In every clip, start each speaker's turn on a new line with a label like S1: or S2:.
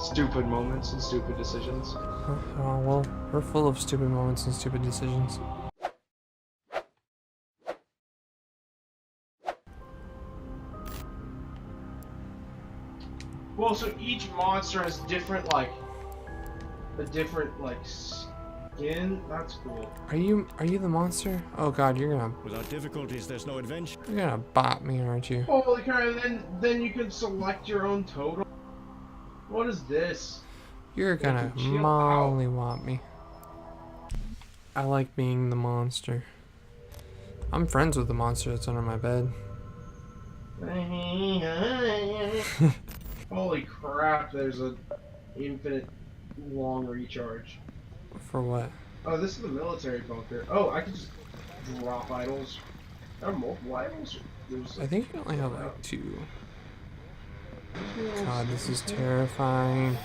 S1: Stupid moments and stupid decisions.
S2: Oh, well, we're full of stupid moments and stupid decisions.
S1: Well, so each monster has different, like, a different, like, skin. That's cool.
S2: Are you the monster? Oh god,
S3: Without difficulties, there's no adventure.
S2: you're gonna bot me, aren't you?
S1: Holy crap, and then you can select your own totem. What is this?
S2: You're gonna mollywop me. I like being the monster. I'm friends with the monster that's under my bed.
S1: Holy crap, there's an infinite long recharge.
S2: For what?
S1: Oh, this is the military bunker. Oh, I can just drop idols. Are there multiple idols?
S2: I think you only have like 2. God, this is terrifying.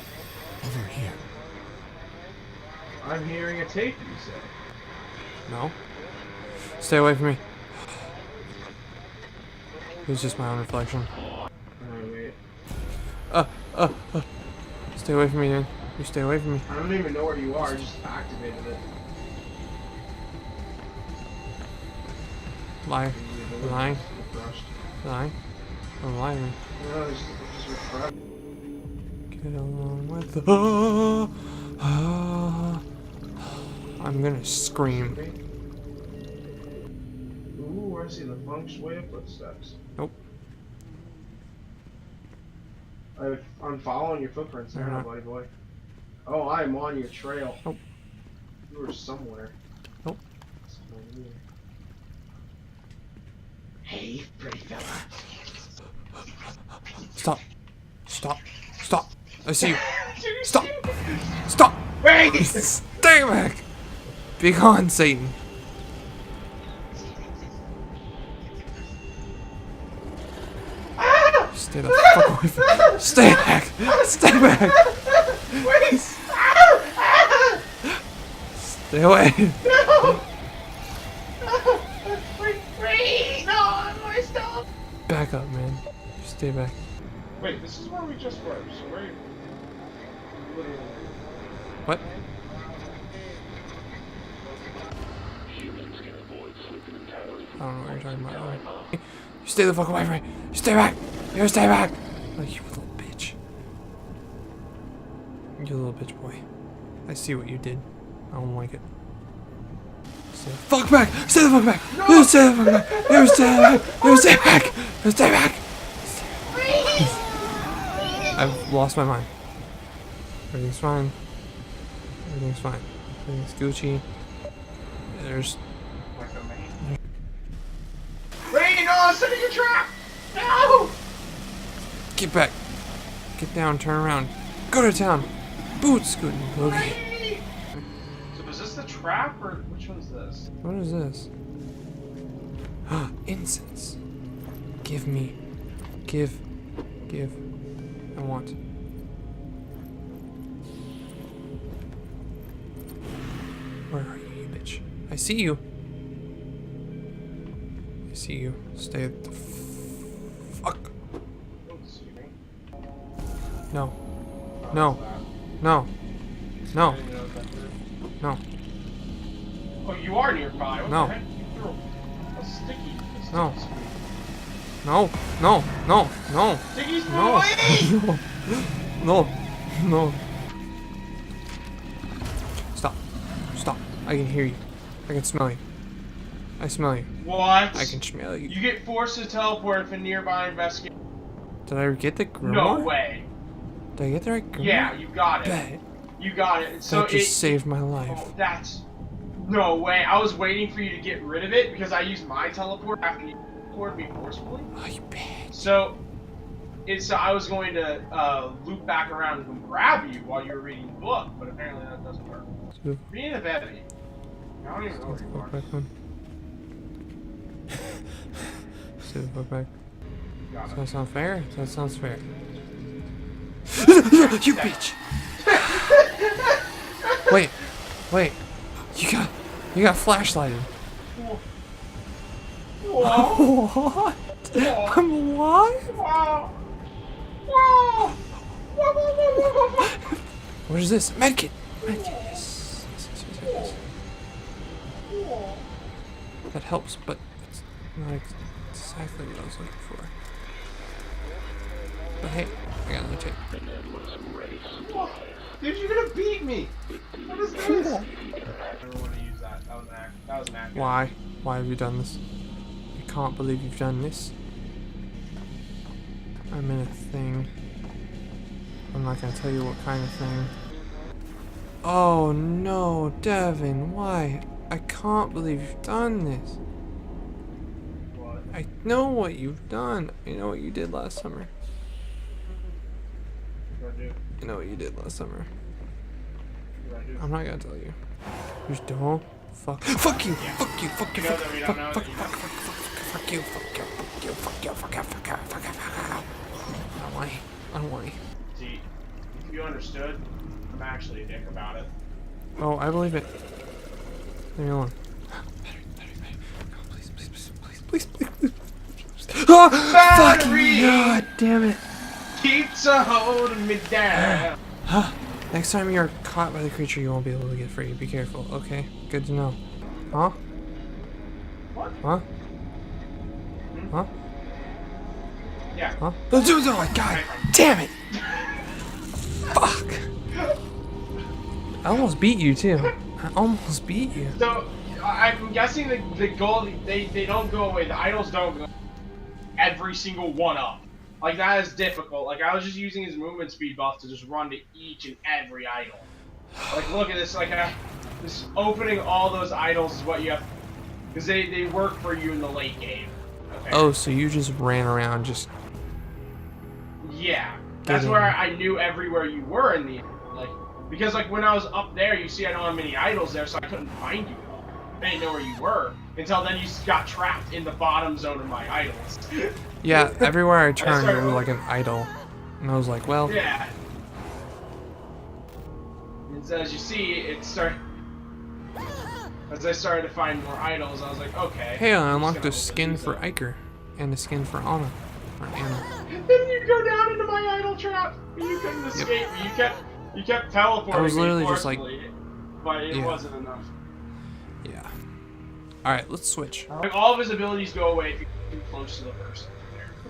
S3: Over here.
S1: I'm hearing a tape, you say.
S2: No? Stay away from me. It was just my own reflection.
S1: Alright, wait.
S2: Stay away from me, dude. You stay away from me.
S1: I don't even know where you are, I just activated it.
S2: Liar. Lying.
S1: Refreshed.
S2: Lying. Don't lie to me.
S1: No, it's just refreshed.
S2: Get along with the... I'm gonna scream.
S1: Ooh, I see the feng shui footsteps.
S2: Nope.
S1: I'm following your footprints
S2: You're
S1: now,
S2: not.
S1: buddy boy. Oh, I'm on your trail.
S2: Nope.
S1: You were somewhere.
S2: Nope.
S1: Somewhere here. Hey, pretty fella.
S2: Stop. Stop. Stop. I see you. Stop. Stop.
S1: Wait!
S2: Stay back. Be gone, Satan. Stay the fuck away from me. Stay back. Stay back.
S1: Wait!
S2: Stay away.
S1: No! Wait! No, my stuff!
S2: Back up, man. Stay back.
S1: Wait, this is where we just were, so where literally.
S2: What? I don't know what you're talking about. You stay the fuck away from me. You stay back. You stay back. Like you little bitch. You little bitch boy. I see what you did. I don't like it. Stay the fuck back. Stay the fuck back.
S1: No!
S2: You stay the fuck back. You stay back. You stay back. You stay back. I've lost my mind. Everything's fine. Everything's fine. Everything's Gucci. There's...
S1: Wait, no, I'm setting a trap! No!
S2: Get back. Get down, turn around. Go to town. Boot scooting boogie.
S1: Wait! So is this the trap, or which one's this?
S2: What is this? Incense. Give me. Give. I want. Where are you, you bitch? I see you. I see you. Stay at the fuck. No. No. No. No. No.
S1: Oh, you are nearby. What
S2: No.
S1: the heck? You threw a sticky.
S2: No. No. No. No. No.
S1: Sticky's
S2: No.
S1: away!
S2: No. No. Stop. Stop. I can hear you. I can smell you. I smell you.
S1: What?
S2: I can smell you.
S1: You get forced to teleport if a nearby investigator.
S2: Did I get the grimoire?
S1: No way.
S2: Did I get the right grimoire?
S1: Yeah, you got it.
S2: Bet.
S1: You got it. So
S2: That just saved my life.
S1: Oh, that's no way. I was waiting for you to get rid of it because I used my teleport after you teleported me forcefully.
S2: Oh, you bitch.
S1: So I was going to loop back around and grab you while you were reading the book, but apparently that doesn't work. Reading the bed. I don't even know where you are.
S2: Back on. Stay the fuck back.
S1: Got
S2: Does
S1: it.
S2: that sound fair? That sounds fair. You bitch! Wait. You got flashlighted.
S1: Whoa.
S2: What?
S1: Whoa.
S2: I'm alive?
S1: Wow. Whoa. Whoa, whoa, whoa, whoa, whoa.
S2: What is this? Medkit! Medkit, yes. Yes. That helps, but it's not exactly what I was looking for. But hey, I got another tape.
S1: Whoa. Dude, you're gonna beat me! What is this? I don't want to use that. That was an accident.
S2: Why? Why have you done this? I can't believe you've done this. I'm in a thing. I'm not gonna tell you what kind of thing. Oh no, Devin, why? I can't believe you've done this.
S1: What?
S2: I know what you've done. I know what you did last summer.
S1: What did I do?
S2: I know what you did last summer.
S1: What did I do?
S2: I'm not gonna tell you. You just don't. Fuck you! Fuck you!
S1: Yeah.
S2: Fuck you! Fuck you!
S1: You know
S2: Fuck
S1: that we
S2: you!
S1: don't
S2: Fuck
S1: know
S2: fuck
S1: that you
S2: fuck
S1: know.
S2: fuck you! Fuck you! Fuck you! Fuck you! Fuck you! Fuck you! Fuck you! Fuck you! I don't want you. I don't want you.
S1: See, if you understood, I'm actually a dick about it.
S2: Oh, I believe it. Leave me alone. Battery. Come on, please. Ah!
S1: Battery!
S2: Fucking god damn it.
S1: Keeps a holding me down.
S2: Next time you're caught by the creature, you won't be able to get free. Be careful, okay? Good to know. Huh?
S1: What?
S2: Huh?
S1: Hmm?
S2: Huh?
S1: Yeah.
S2: Huh? Oh my god damn it! Fuck! I almost beat you too. I almost beat you.
S1: So, I'm guessing the goal, they don't go away. The idols don't go every single one up. Like, that is difficult. Like, I was just using his movement speed buff to just run to each and every idol. Like, look at this. Like, just opening all those idols is what you have. Because they work for you in the late game. Okay.
S2: Oh, so you just ran around just...
S1: Yeah. That's where I knew everywhere you were in the... Like, because, like, when I was up there, you see I don't have many idols there, so I couldn't find you. I didn't know where you were. Until then you got trapped in the bottom zone of my idols.
S2: Yeah, everywhere I turned, there was like an idol. And I was like, well...
S1: Yeah. And so as you see, it started... As I started to find more idols, I was like, okay.
S2: Hey, I unlocked a skin for Iker. And a skin for Anna. Or Anna.
S1: Then you go down into my idol trap. You couldn't escape me. You kept teleporting
S2: I was literally
S1: me
S2: just like...
S1: but it
S2: yeah.
S1: wasn't enough.
S2: Yeah. Alright, let's switch.
S1: Like, all of his abilities go away if you're too close to the person.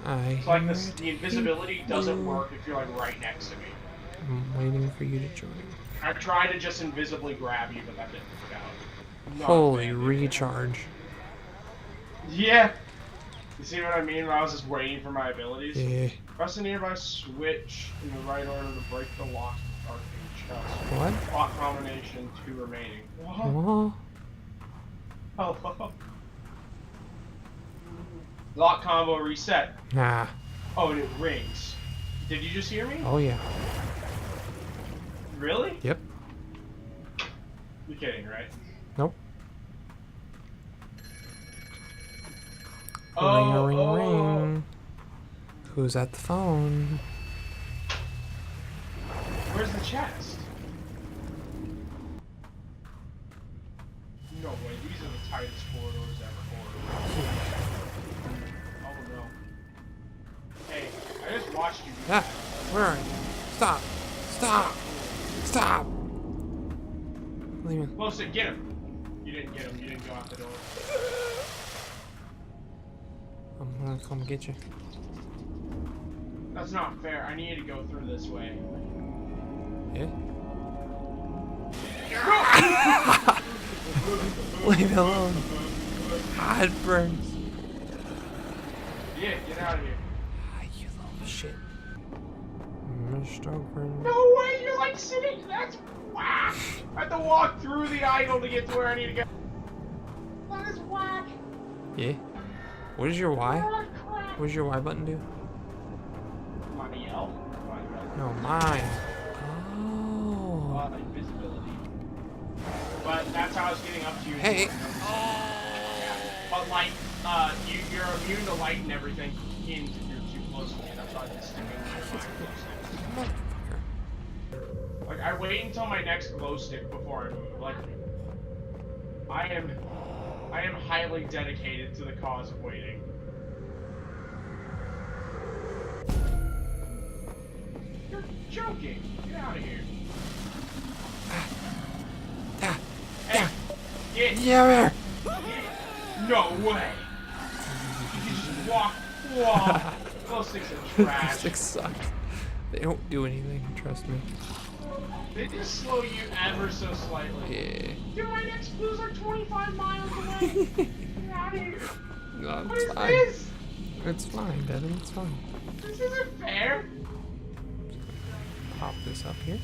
S1: It's like the invisibility doesn't work if you're like right next to me.
S2: I'm waiting for you to join.
S1: I tried to just invisibly grab you, but that didn't work out.
S2: Holy recharge.
S1: Yeah. You see what I mean? When I was just waiting for my abilities.
S2: Yeah.
S1: Press a nearby switch in the right order to break the locked arcade chest.
S2: What?
S1: Lock combination 2 remaining.
S2: What?
S1: Oh. Lock combo reset.
S2: Nah.
S1: Oh, and it rings. Did you just hear me?
S2: Oh yeah.
S1: Really?
S2: Yep.
S1: You're kidding, right?
S2: Nope.
S1: Oh,
S2: Ring. Who's at the phone?
S1: Where's the chest? No way, these are the tightest corridors ever. Oh no. Hey, I just watched you.
S2: Ah, where are you? Stop! Leave me.
S1: Close it, get him. You didn't get him, you didn't go out the door.
S2: I'm gonna come get you.
S1: That's not fair, I need to go through this way.
S2: Yeah? Leave me alone. Ah, it burns.
S1: Yeah, get out of here.
S2: Ah, you little shit. Mr. Burn.
S1: No way, you're like sitting, that's whack. I have to walk through the idol to get to where I need to go. That is whack.
S2: Yeah? What is your Y? What does your Y button do?
S1: My yell.
S2: No, mine. Oh.
S1: Invisibility. But that's how I was getting up to you.
S2: Hey.
S1: But like, you're immune to light and everything if you're too close to me. That's why I just sticking to my glow stick. Like, I wait until my next glow stick before I move. Like, I am highly dedicated to the cause of waiting. You're joking. Get out of here. Hey, get
S2: Yeah,
S1: no way. You can just walk. Whoa. Glow sticks are trash.
S2: Sticks suck. They don't do anything, trust me.
S1: They just slow you ever so slightly.
S2: Yeah.
S1: Dude, my next clue's like 25 miles away. Get out of here.
S2: No,
S1: What
S2: it's
S1: is
S2: fine.
S1: this?
S2: It's fine, Devin, it's fine.
S1: This isn't fair.
S2: Pop this up here.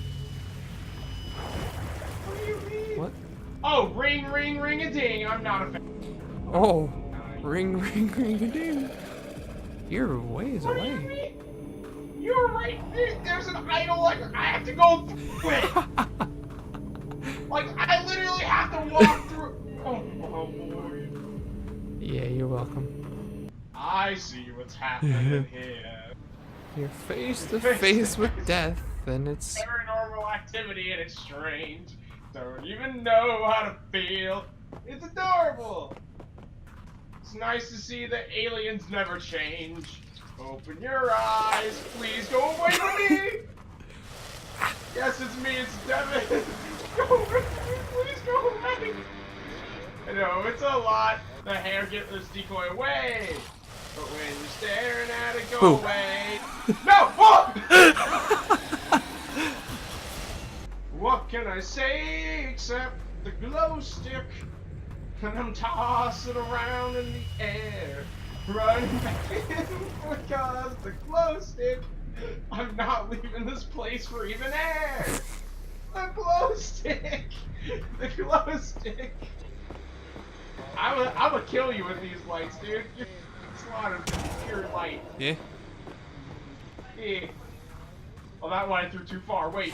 S1: What do you mean?
S2: What?
S1: Oh, ring, ring, ring a ding. I'm not a fan.
S2: Oh, ring, ring, ring a ding. You're ways
S1: What do you
S2: away.
S1: mean? You're right. There's an idol. Like I have to go through it. Like I literally have to walk through. Oh boy.
S2: Yeah, you're welcome.
S1: I see what's happening here.
S2: You're face to face with death, and it's...
S1: Paranormal activity and it's strange. Don't even know how to feel. It's adorable. It's nice to see that aliens never change. Open your eyes. Please go away from me. Yes, it's me. It's Devin. Go away. Please go away. I know, it's a lot. The hair get this decoy away. But when you're staring at it, go
S2: Boo.
S1: away. No! Oh! What can I say except the glow stick? And I'm tossing around in the air, running back in because the glow stick. I'm not leaving this place for even air. The glow stick. The glow stick. I'm gonna kill you with these lights, dude. It's a lot of pure light.
S2: Yeah?
S1: Yeah. Well, that one I threw too far. Wait.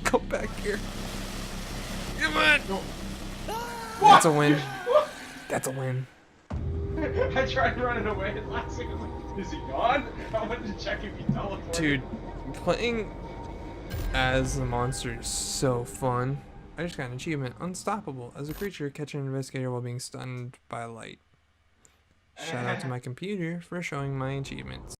S2: Come back here. Come on!
S1: No.
S2: That's a win. That's a win.
S1: I tried running away at last second. Like, is he gone? I wanted to check if he teleported.
S2: Dude, playing as the monster is so fun. I just got an achievement. Unstoppable. As a creature, catch an investigator while being stunned by light. Shout out to my computer for showing my achievements.